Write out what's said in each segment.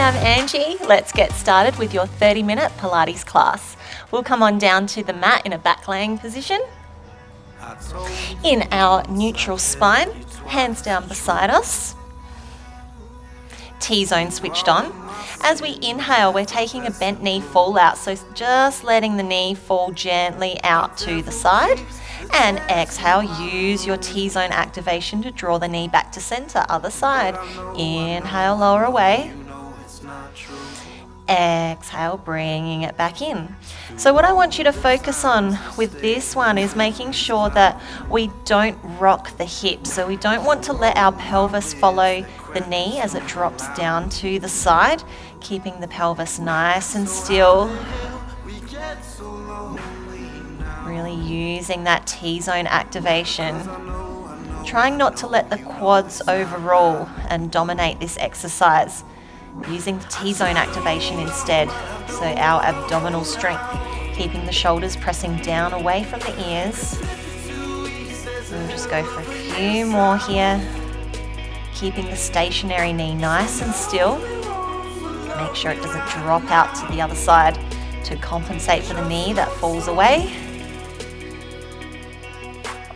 I'm Angie. Let's get started with your 30-minute Pilates class. We'll come on down to the mat in a back laying position. In our neutral spine, hands down beside us. T-zone switched on. As we inhale, we're taking a bent knee fall out, so just letting the knee fall gently out to the side. And exhale, use your T-zone activation to draw the knee back to center, other side. Inhale, lower away. Exhale, bringing it back in. So what I want you to focus on with this one is making sure that we don't rock the hips. So we don't want to let our pelvis follow the knee as it drops down to the side, keeping the pelvis nice and still. Really using that T-zone activation. Trying not to let the quads overrule and dominate this exercise. Using the T-zone activation instead, so our abdominal strength, keeping the shoulders pressing down away from the ears. We'll just go for a few more here, keeping the stationary knee nice and still. Make sure it doesn't drop out to the other side to compensate for the knee that falls away.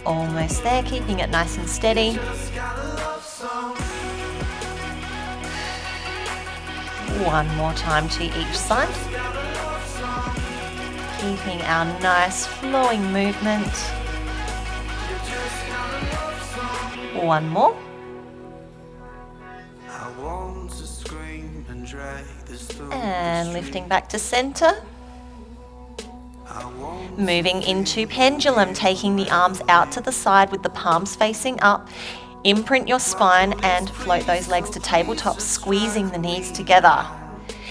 Almost there, keeping it nice and steady. One more time to each side. Keeping our nice flowing movement. One more. And lifting back to center. Moving into pendulum, taking the arms out to the side with the palms facing up. Imprint your spine and float those legs to tabletop, squeezing the knees together.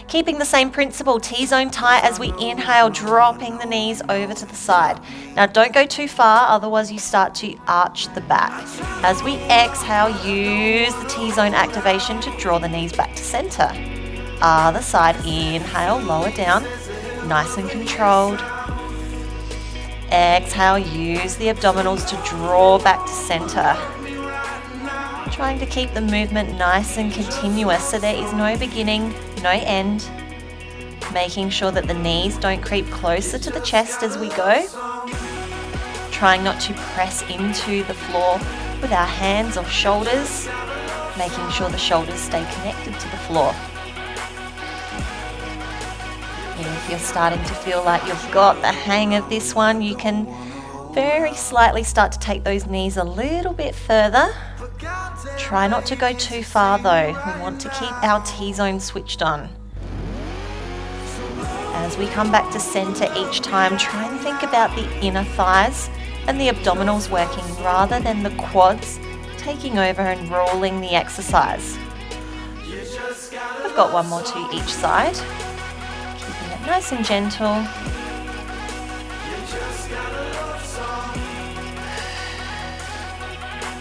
Keeping the same principle, T-zone tight as we inhale, dropping the knees over to the side. Now don't go too far, otherwise you start to arch the back. As we exhale, use the T-zone activation to draw the knees back to center. Other side, inhale, lower down, nice and controlled. Exhale, use the abdominals to draw back to center. Trying to keep the movement nice and continuous so there is no beginning, no end. Making sure that the knees don't creep closer to the chest as we go. Trying not to press into the floor with our hands or shoulders. Making sure the shoulders stay connected to the floor. And if you're starting to feel like you've got the hang of this one, you can very slightly start to take those knees a little bit further. Try not to go too far though. We want to keep our T-zone switched on. As we come back to center each time, try and think about the inner thighs and the abdominals working rather than the quads taking over and ruling the exercise. I've got one more to each side. Keeping it nice and gentle.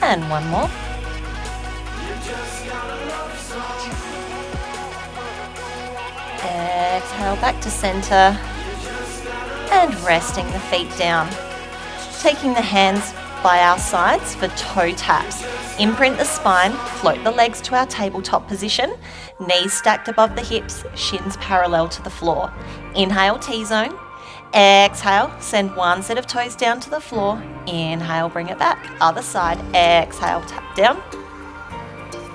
And one more. Exhale back to center and resting the feet down. Taking the hands by our sides for toe taps. Imprint the spine, float the legs to our tabletop position, knees stacked above the hips, shins parallel to the floor. Inhale, T-zone. Exhale, send one set of toes down to the floor. Inhale, bring it back. Other side, exhale, tap down.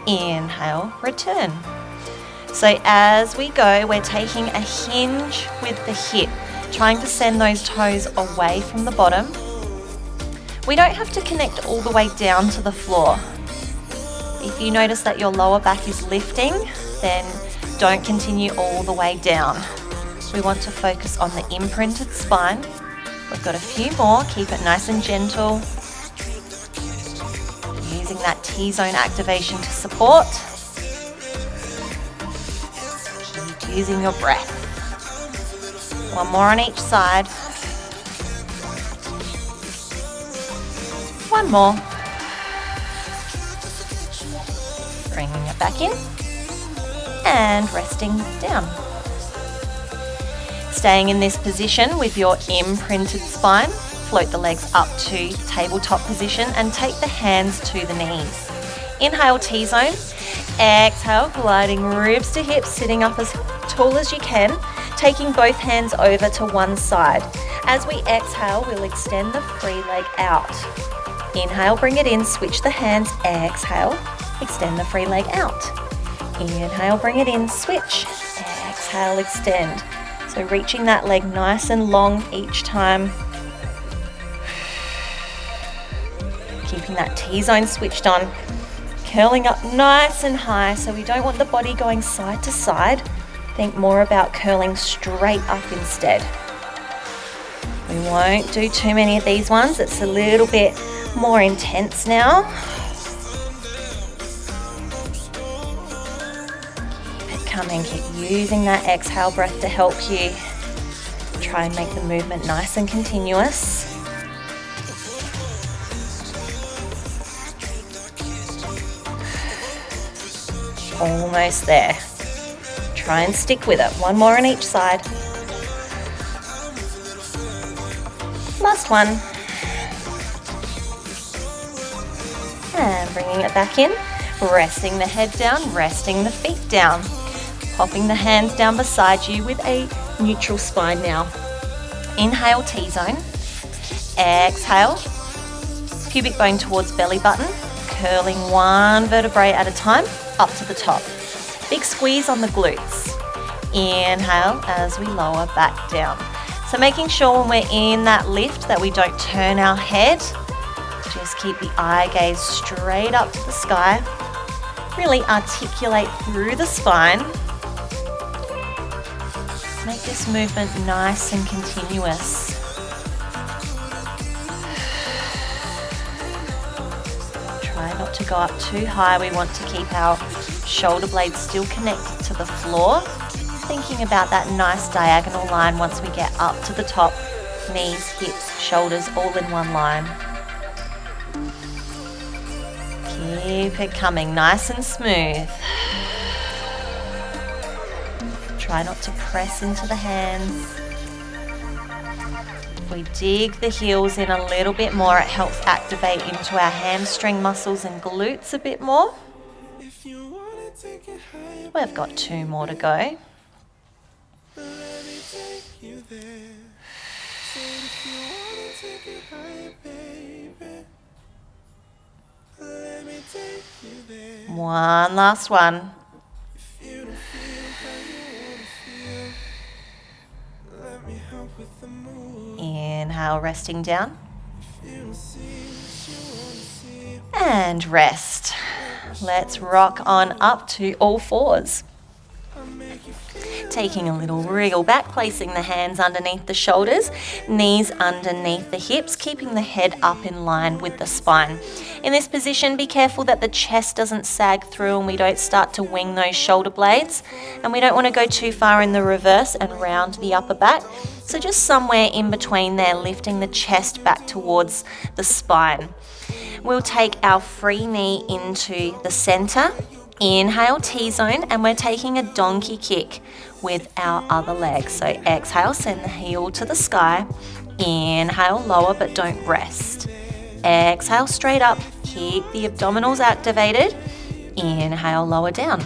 Inhale, return. So as we go, we're taking a hinge with the hip, trying to send those toes away from the bottom. We don't have to connect all the way down to the floor. If you notice that your lower back is lifting, then don't continue all the way down. We want to focus on the imprinted spine. We've got a few more, keep it nice and gentle. Using that T-zone activation to support. Keep using your breath. One more on each side. One more. Bringing it back in. And resting down. Staying in this position with your imprinted spine, float the legs up to tabletop position and take the hands to the knees. Inhale, T-zone. Exhale, gliding ribs to hips, sitting up as tall as you can, taking both hands over to one side. As we exhale, we'll extend the free leg out. Inhale, bring it in, switch the hands. Exhale, extend the free leg out. Inhale, bring it in, switch. Exhale, extend. So reaching that leg nice and long each time. Keeping that T-zone switched on. Curling up nice and high, so we don't want the body going side to side. Think more about curling straight up instead. We won't do too many of these ones. It's a little bit more intense now. Keep it coming. Keep using that exhale breath to help you. Try and make the movement nice and continuous. Almost there. Try and stick with it. One more on each side. Last one. And bringing it back in. Resting the head down, resting the feet down. Popping the hands down beside you with a neutral spine now. Inhale, T-zone. Exhale. Pubic bone towards belly button. Curling one vertebrae at a time up to the top. Big squeeze on the glutes. Inhale as we lower back down. So making sure when we're in that lift that we don't turn our head. Just keep the eye gaze straight up to the sky. Really articulate through the spine. Make this movement nice and continuous. Try not to go up too high. We want to keep our shoulder blades still connected to the floor. Thinking about that nice diagonal line once we get up to the top. Knees, hips, shoulders all in one line. Keep it coming nice and smooth. Try not to press into the hands. If we dig the heels in a little bit more, it helps activate into our hamstring muscles and glutes a bit more. We've got 2 more to go. One last one. Inhale, resting down. And rest. Let's rock on up to all fours. Taking a little wriggle back, placing the hands underneath the shoulders, knees underneath the hips, keeping the head up in line with the spine. In this position, be careful that the chest doesn't sag through and we don't start to wing those shoulder blades. And we don't want to go too far in the reverse and round the upper back. So just somewhere in between there, lifting the chest back towards the spine. We'll take our free knee into the center. Inhale, T-zone, and we're taking a donkey kick with our other leg. So exhale, send the heel to the sky. Inhale, lower but don't rest. Exhale, straight up. Keep the abdominals activated. Inhale, lower down.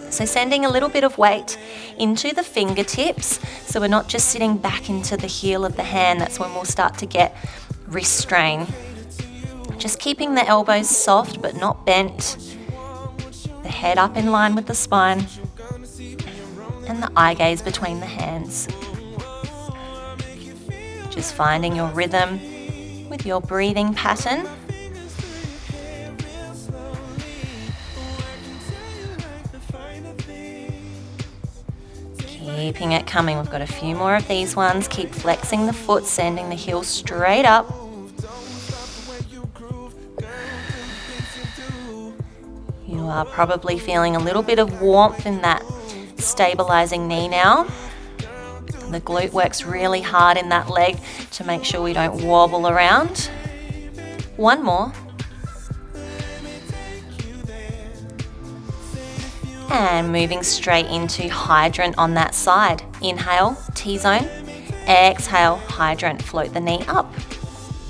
So sending a little bit of weight into the fingertips. So we're not just sitting back into the heel of the hand. That's when we'll start to get wrist strain. Just keeping the elbows soft but not bent. The head up in line with the spine. And the eye gaze between the hands. Just finding your rhythm with your breathing pattern. Keeping it coming. We've got a few more of these ones. Keep flexing the foot, sending the heel straight up. You are probably feeling a little bit of warmth in that stabilizing knee now. The glute works really hard in that leg to make sure we don't wobble around. One more. And moving straight into hydrant on that side. Inhale, T-zone. Exhale, hydrant. Float the knee up.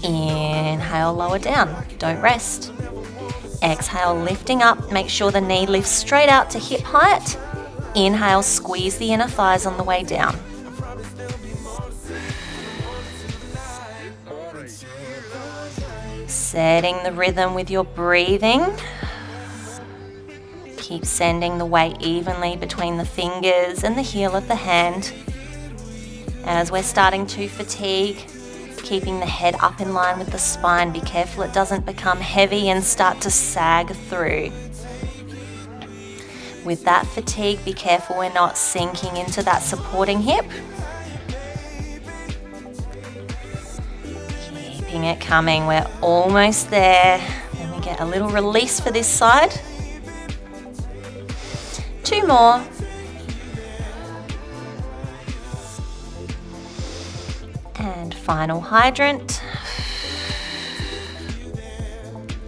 Inhale, lower down. Don't rest. Exhale, lifting up. Make sure the knee lifts straight out to hip height. Inhale, squeeze the inner thighs on the way down. Setting the rhythm with your breathing. Keep sending the weight evenly between the fingers and the heel of the hand. As we're starting to fatigue, keeping the head up in line with the spine. Be careful it doesn't become heavy and start to sag through. With that fatigue, be careful we're not sinking into that supporting hip. Keeping it coming, we're almost there. Then we get a little release for this side. 2 more. And final hydrant.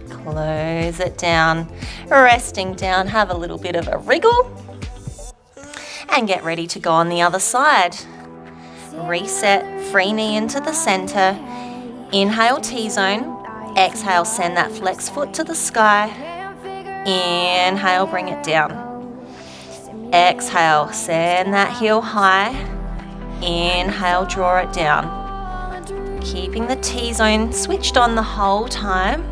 Close it down. Resting down, have a little bit of a wriggle. And get ready to go on the other side. Reset, free knee into the center. Inhale, T-zone. Exhale, send that flex foot to the sky. Inhale, bring it down. Exhale, send that heel high. Inhale, draw it down. Keeping the T-zone switched on the whole time.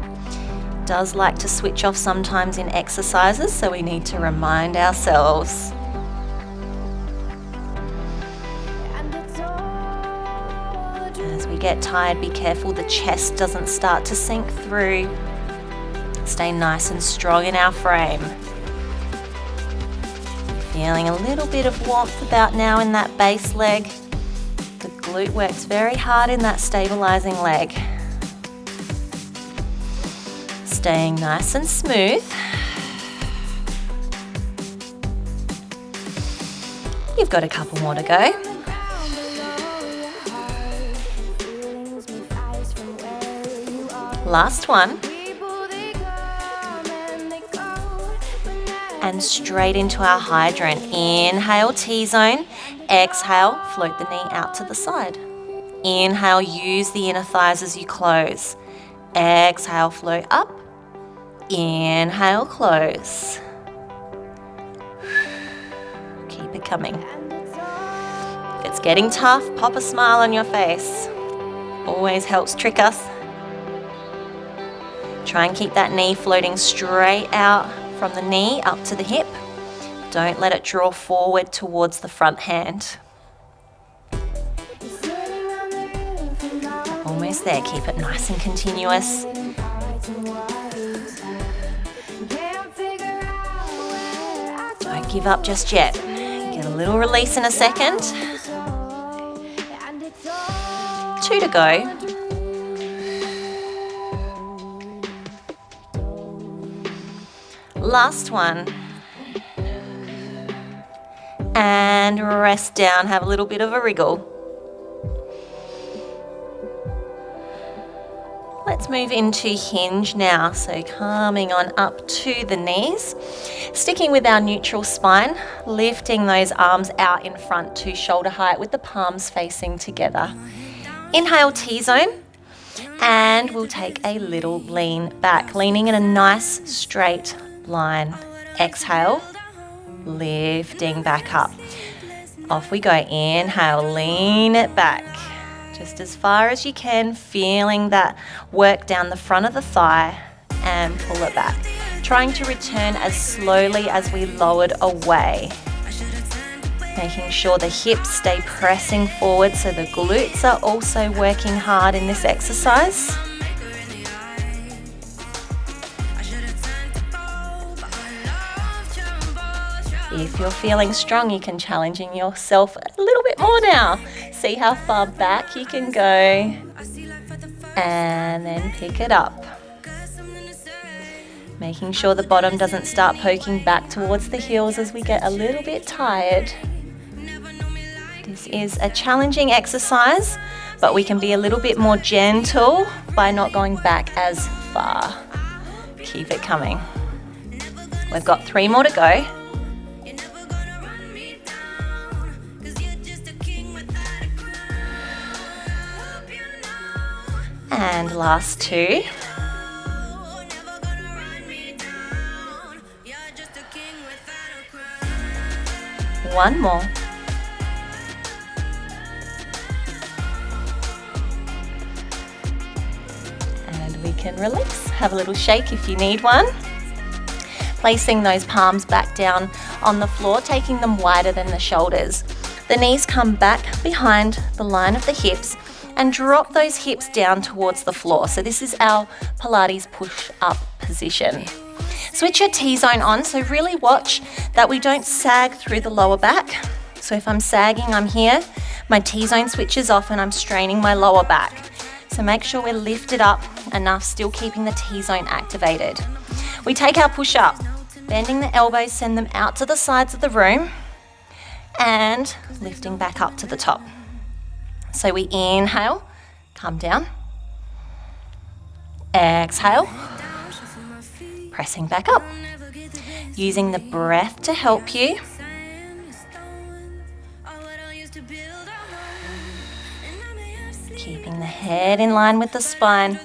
Does like to switch off sometimes in exercises, so we need to remind ourselves. As we get tired, be careful the chest doesn't start to sink through. Stay nice and strong in our frame. Feeling a little bit of warmth about now in that base leg. The glute works very hard in that stabilizing leg. Staying nice and smooth. You've got a couple more to go. Last one. And straight into our hydrant. Inhale, T-zone. Exhale, float the knee out to the side. Inhale, use the inner thighs as you close. Exhale, float up. Inhale, close. Keep it coming. If it's getting tough, pop a smile on your face. Always helps trick us. Try and keep that knee floating straight out from the knee up to the hip. Don't let it draw forward towards the front hand. Almost there. Keep it nice and continuous. Don't give up just yet. Get a little release in a second. 2 to go. Last one. And rest down, have a little bit of a wriggle. Let's move into hinge now, so coming on up to the knees. Sticking with our neutral spine, lifting those arms out in front to shoulder height with the palms facing together. Inhale, T-zone, and we'll take a little lean back, leaning in a nice straight line. Exhale, lifting back up. Off we go. Inhale, lean it back. Just as far as you can, feeling that work down the front of the thigh and pull it back. Trying to return as slowly as we lowered away. Making sure the hips stay pressing forward so the glutes are also working hard in this exercise. If you're feeling strong, you can challenge yourself a little bit more now. See how far back you can go and then pick it up. Making sure the bottom doesn't start poking back towards the heels as we get a little bit tired. This is a challenging exercise, but we can be a little bit more gentle by not going back as far. Keep it coming. We've got 3 more to go. And last 2. One more. And we can release. Have a little shake if you need one. Placing those palms back down on the floor, taking them wider than the shoulders. The knees come back behind the line of the hips and drop those hips down towards the floor. So this is our Pilates push-up position. Switch your T-zone on, so really watch that we don't sag through the lower back. So if I'm sagging, I'm here, my T-zone switches off and I'm straining my lower back. So make sure we're lifted up enough, still keeping the T-zone activated. We take our push-up, bending the elbows, send them out to the sides of the room and lifting back up to the top. So we inhale, come down, exhale, pressing back up. Using the breath to help you. Keeping the head in line with the spine.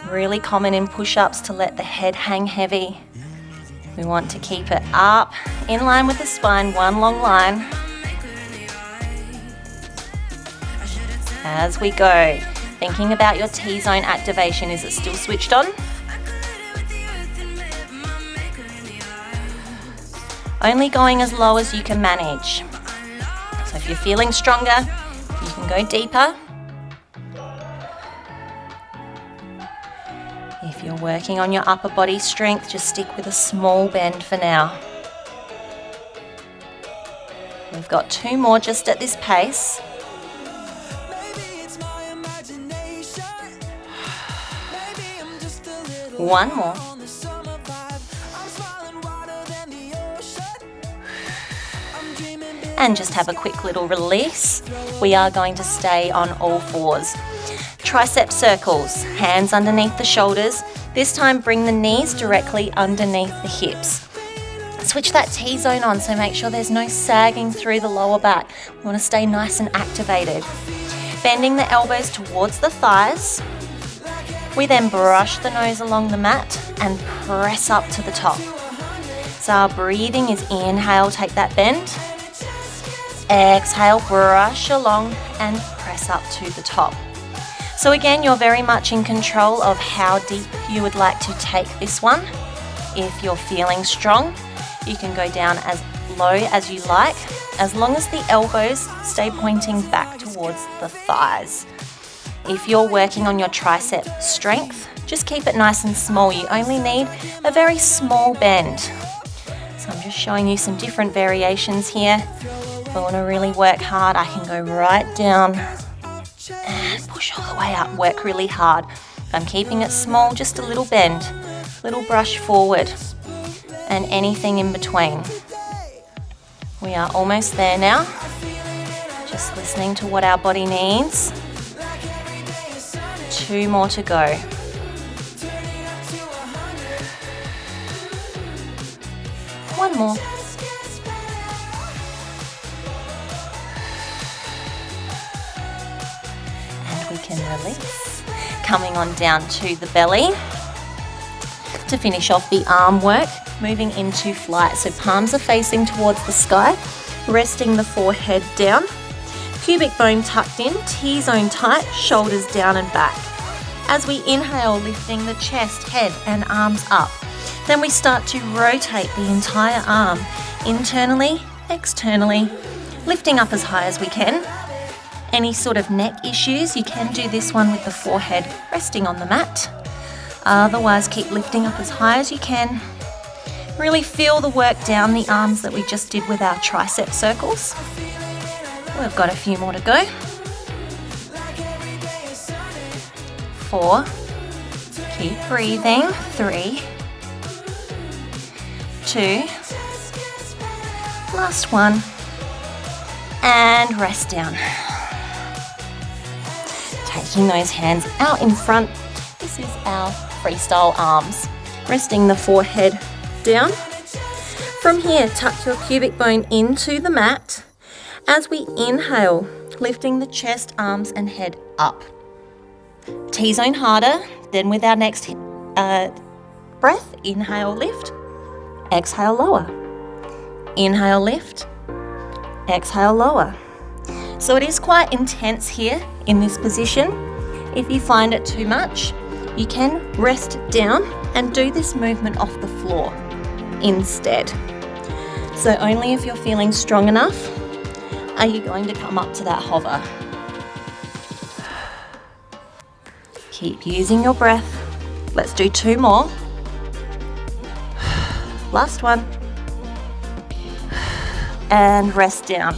Really common in push-ups to let the head hang heavy. We want to keep it up, in line with the spine, one long line. As we go, thinking about your T-zone activation, is it still switched on? Only going as low as you can manage. So if you're feeling stronger, you can go deeper. If you're working on your upper body strength, just stick with a small bend for now. We've got 2 more just at this pace. One more. And just have a quick little release. We are going to stay on all fours. Tricep circles, hands underneath the shoulders. This time bring the knees directly underneath the hips. Switch that T-zone on, so make sure there's no sagging through the lower back. We want to stay nice and activated. Bending the elbows towards the thighs. We then brush the nose along the mat and press up to the top. So our breathing is inhale, take that bend. Exhale, brush along and press up to the top. So again, you're very much in control of how deep you would like to take this one. If you're feeling strong, you can go down as low as you like, as long as the elbows stay pointing back towards the thighs. If you're working on your tricep strength, just keep it nice and small. You only need a very small bend. So I'm just showing you some different variations here. If I want to really work hard, I can go right down and push all the way up, work really hard. If I'm keeping it small, just a little bend, little brush forward, and anything in between. We are almost there now. Just listening to what our body needs. 2 more to go. One more. And we can release. Coming on down to the belly. To finish off the arm work, moving into flight. So palms are facing towards the sky, resting the forehead down. Pubic bone tucked in, T-zone tight, shoulders down and back. As we inhale, lifting the chest, head and arms up. Then we start to rotate the entire arm, internally, externally, lifting up as high as we can. Any sort of neck issues, you can do this one with the forehead resting on the mat. Otherwise, keep lifting up as high as you can. Really feel the work down the arms that we just did with our tricep circles. We've got a few more to go. 4. Keep breathing. 3. 2. Last one. And rest down. Taking those hands out in front. This is our freestyle arms. Resting the forehead down. From here, tuck your pubic bone into the mat. As we inhale, lifting the chest, arms and head up. T-zone harder, then with our next breath, inhale, lift, exhale, lower. Inhale, lift, Exhale, lower. So it is quite intense here in this position. If you find it too much, you can rest down and do this movement off the floor instead. So only if you're feeling strong enough are you going to come up to that hover. Keep using your breath. Let's do 2 more. Last one. And rest down.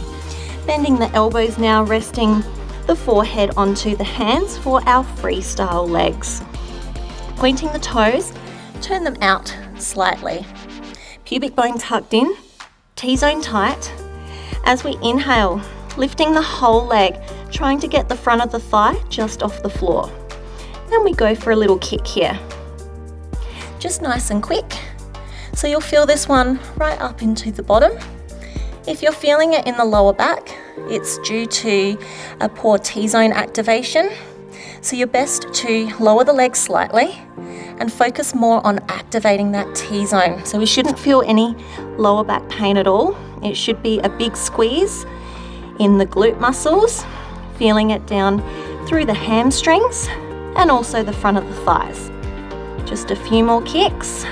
Bending the elbows now, resting the forehead onto the hands for our freestyle legs. Pointing the toes, turn them out slightly. Pubic bone tucked in, T-zone tight. As we inhale, lifting the whole leg, trying to get the front of the thigh just off the floor. And we go for a little kick here. Just nice and quick. So you'll feel this one right up into the bottom. If you're feeling it in the lower back, it's due to a poor T-zone activation. So you're best to lower the legs slightly and focus more on activating that T-zone. So we shouldn't feel any lower back pain at all. It should be a big squeeze in the glute muscles, feeling it down through the hamstrings and also the front of the thighs. Just a few more kicks.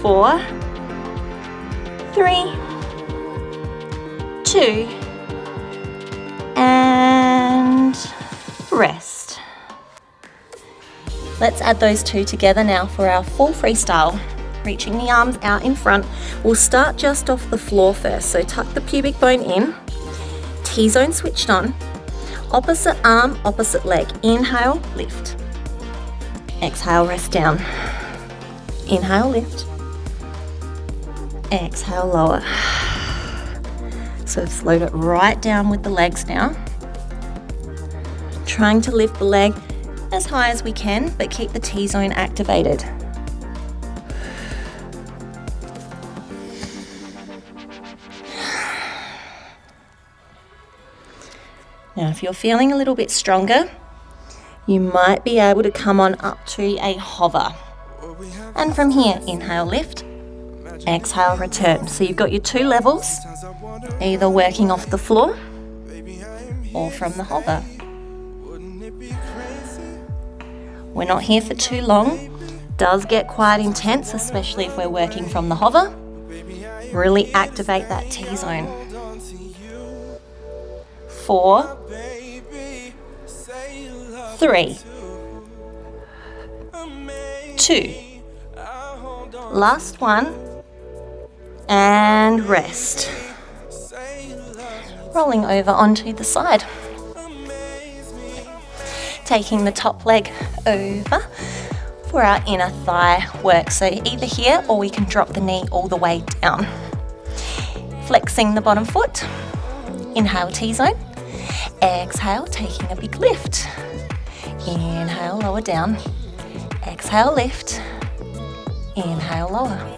4, 3, 2, and rest. Let's add those 2 together now for our full freestyle. Reaching the arms out in front. We'll start just off the floor first. So tuck the pubic bone in, T-zone switched on, opposite arm, opposite leg. Inhale, lift. Exhale, rest down. Inhale, lift. Exhale, lower. So slowed it right down with the legs now. Trying to lift the leg as high as we can, but keep the T-zone activated. Now, if you're feeling a little bit stronger, you might be able to come on up to a hover. And from here, inhale, lift, exhale, return. So you've got your 2 levels, either working off the floor or from the hover. We're not here for too long. It does get quite intense, especially if we're working from the hover. Really activate that T-zone. 4, 3, 2, last one, and rest. Rolling over onto the side. Taking the top leg over for our inner thigh work. So either here or we can drop the knee all the way down. Flexing the bottom foot. Inhale, T-zone. Exhale, taking a big lift. Inhale, lower down. Exhale, lift. Inhale, lower.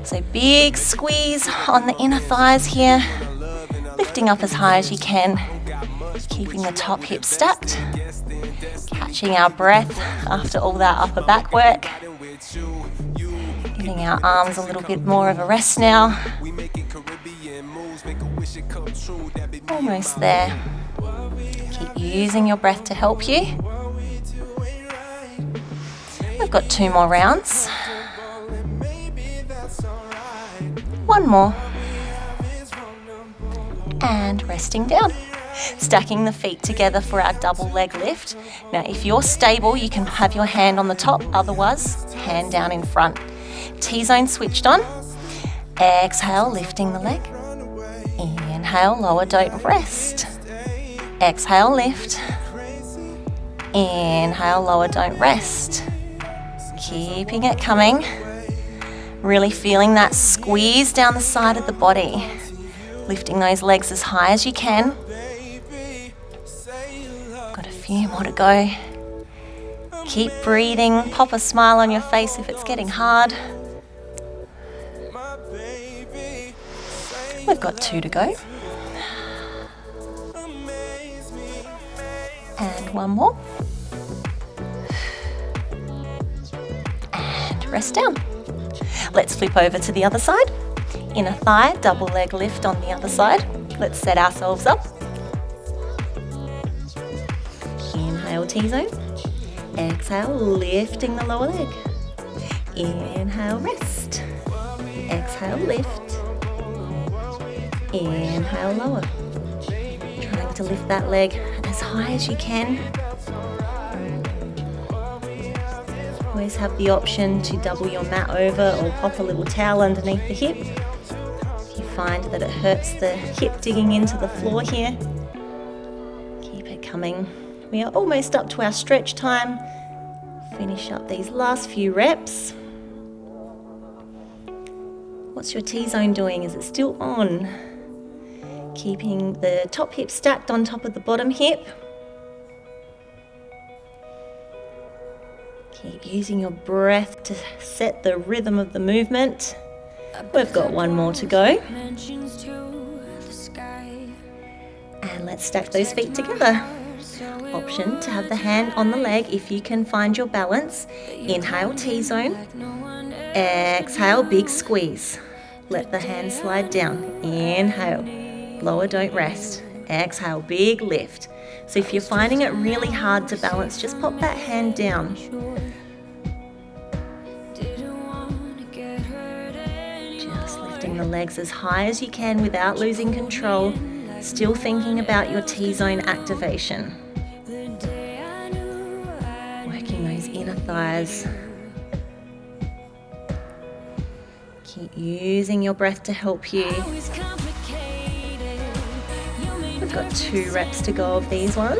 So big squeeze on the inner thighs here. Lifting up as high as you can. Keeping the top hip stacked. Catching our breath after all that upper back work. Giving our arms a little bit more of a rest now. Almost there. Keep using your breath to help you. We've got 2 more rounds. 1 more. And resting down. Stacking the feet together for our double leg lift. Now, if you're stable, you can have your hand on the top, otherwise, hand down in front. T-zone switched on. Exhale, lifting the leg. Inhale, lower, don't rest. Exhale, lift. Inhale, lower, don't rest. Keeping it coming. Really feeling that squeeze down the side of the body. Lifting those legs as high as you can. Got a few more to go. Keep breathing. Pop a smile on your face if it's getting hard. We've got 2 to go. And 1 more. And rest down. Let's flip over to the other side. Inner thigh, double leg lift on the other side. Let's set ourselves up. Inhale, T-zone. Exhale, lifting the lower leg. Inhale, rest. Exhale, lift. Inhale, lower. Trying to lift that leg as high as you can. Always have the option to double your mat over or pop a little towel underneath the hip. If you find that it hurts the hip digging into the floor here, keep it coming. We are almost up to our stretch time. Finish up these last few reps. What's your T-zone doing? Is it still on? Keeping the top hip stacked on top of the bottom hip. Keep using your breath to set the rhythm of the movement. We've got one more to go. And let's stack those feet together. Option to have the hand on the leg if you can find your balance. Inhale, T-zone. Exhale, big squeeze. Let the hand slide down. Inhale. Lower, don't rest. Exhale, big lift. So if you're finding it really hard to balance, just pop that hand down. Just lifting the legs as high as you can without losing control. Still thinking about your T-zone activation. Working those inner thighs. Keep using your breath to help you. We've got 2 reps to go of these ones.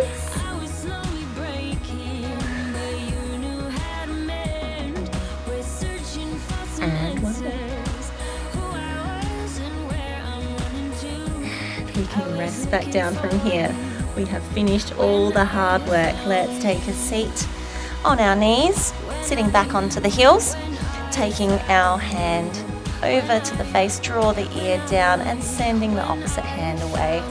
And one more. We can rest back down from here. We have finished all the hard work. Let's take a seat on our knees, sitting back onto the heels, taking our hand over to the face, draw the ear down and sending the opposite hand away.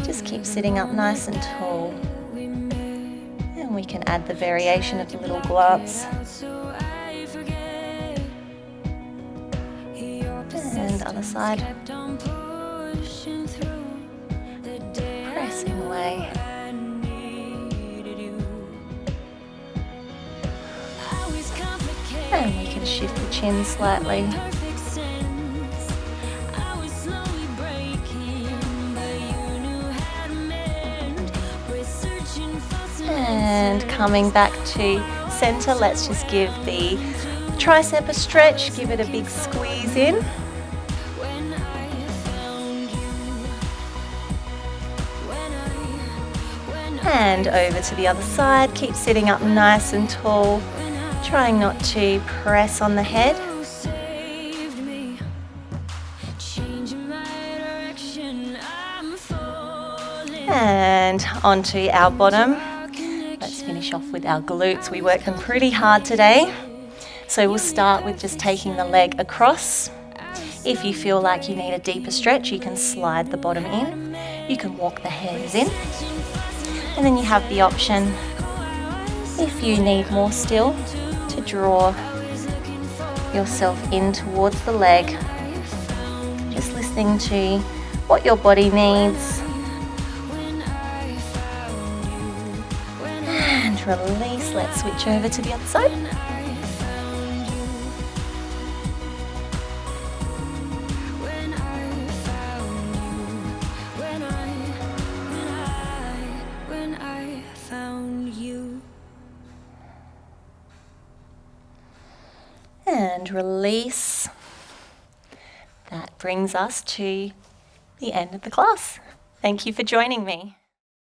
Just keep sitting up nice and tall. And we can add the variation of the little glance. And other side. Pressing away. And we can shift the chin slightly. And coming back to center, let's just give the tricep a stretch, give it a big squeeze in. And over to the other side, keep sitting up nice and tall, trying not to press on the head. And onto our bottom. Let's finish off with our glutes. We worked them pretty hard today. So we'll start with just taking the leg across. If you feel like you need a deeper stretch, you can slide the bottom in. You can walk the hands in. And then you have the option, if you need more still, to draw yourself in towards the leg. Just listening to what your body needs. And release. Let's switch over to the other side. And release. That brings us to the end of the class. Thank you for joining me.